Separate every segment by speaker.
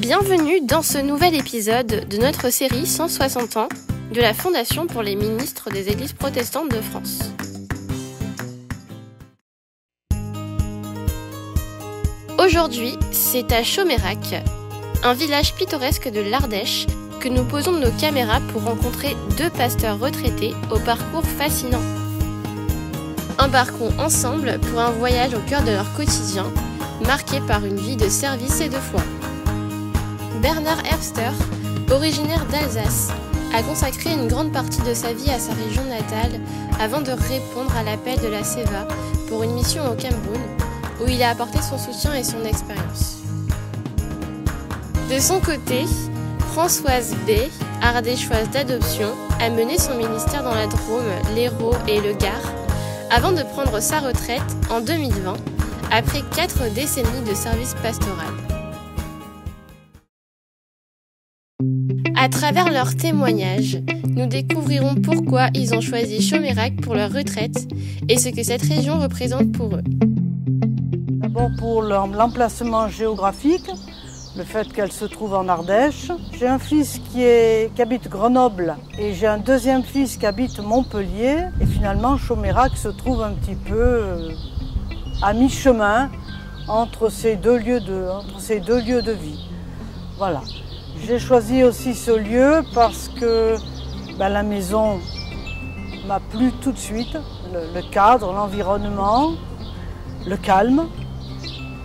Speaker 1: Bienvenue dans ce nouvel épisode de notre série 160 ans de la Fondation pour les ministres des Églises protestantes de France. Aujourd'hui, c'est à Chomérac, un village pittoresque de l'Ardèche, que nous posons nos caméras pour rencontrer deux pasteurs retraités au parcours fascinant. Embarquons ensemble pour un voyage au cœur de leur quotidien, marqué par une vie de service et de foi. Bernard Herbster, originaire d'Alsace, a consacré une grande partie de sa vie à sa région natale avant de répondre à l'appel de la CEVA pour une mission au Cameroun, où il a apporté son soutien et son expérience. De son côté, Françoise B, ardéchoise d'adoption, a mené son ministère dans la Drôme, l'Hérault et le Gard, avant de prendre sa retraite en 2020, après 4 décennies de service pastoral. À travers leurs témoignages, nous découvrirons pourquoi ils ont choisi Chomérac pour leur retraite et ce que cette région représente pour eux.
Speaker 2: D'abord pour l'emplacement géographique, le fait qu'elle se trouve en Ardèche. J'ai un fils qui habite Grenoble et j'ai un deuxième fils qui habite Montpellier. Et finalement, Chomérac se trouve un petit peu à mi-chemin entre ces deux lieux de vie. Voilà. J'ai choisi aussi ce lieu parce que la maison m'a plu tout de suite. Le cadre, l'environnement, le calme.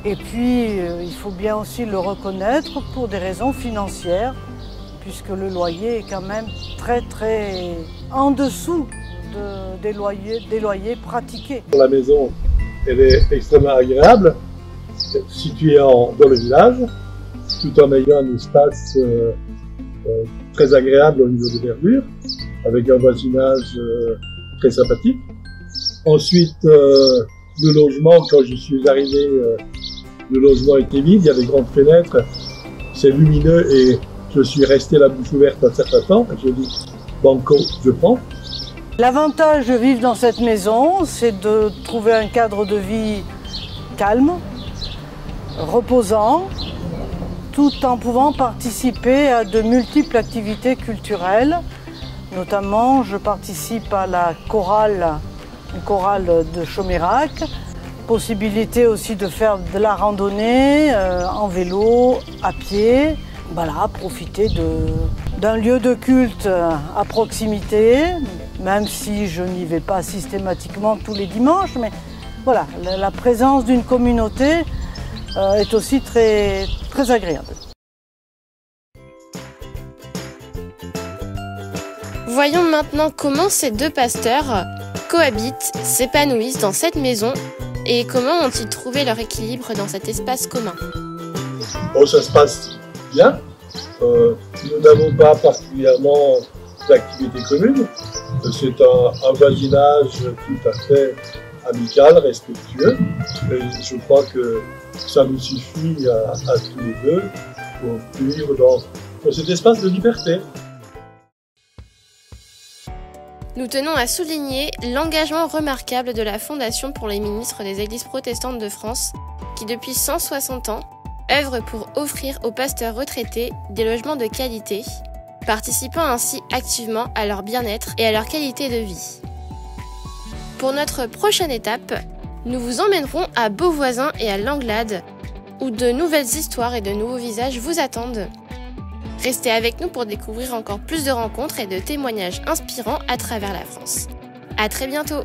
Speaker 2: Et puis, il faut bien aussi le reconnaître pour des raisons financières, puisque le loyer est quand même très en dessous des loyers pratiqués.
Speaker 3: La maison, elle est extrêmement agréable, située dans le village, tout en ayant un espace très agréable au niveau de verdure, avec un voisinage très sympathique. Ensuite, le logement, quand je suis arrivé, le logement était vide, il y a des grandes fenêtres, c'est lumineux et je suis resté la bouche ouverte un certain temps. J'ai dit, banco, je prends.
Speaker 2: L'avantage de vivre dans cette maison, c'est de trouver un cadre de vie calme, reposant, tout en pouvant participer à de multiples activités culturelles. Notamment, je participe à la une chorale de Chomérac. Possibilité aussi de faire de la randonnée en vélo, à pied. Voilà, profiter d'un lieu de culte à proximité, même si je n'y vais pas systématiquement tous les dimanches. Mais voilà, la présence d'une communauté est aussi très agréable.
Speaker 1: Voyons maintenant comment ces deux pasteurs cohabitent, s'épanouissent dans cette maison et comment ont-ils trouvé leur équilibre dans cet espace commun.
Speaker 3: Bon, ça se passe bien. Nous n'avons pas particulièrement d'activité commune. C'est un voisinage tout à fait amical, respectueux. Et je crois que ça nous suffit à tous les deux pour vivre dans cet espace de liberté.
Speaker 1: Nous tenons à souligner l'engagement remarquable de la Fondation pour les ministres des Églises protestantes de France, qui depuis 160 ans œuvre pour offrir aux pasteurs retraités des logements de qualité, participant ainsi activement à leur bien-être et à leur qualité de vie. Pour notre prochaine étape, nous vous emmènerons à Beauvoisin et à Langlade, où de nouvelles histoires et de nouveaux visages vous attendent. Restez avec nous pour découvrir encore plus de rencontres et de témoignages inspirants à travers la France. À très bientôt!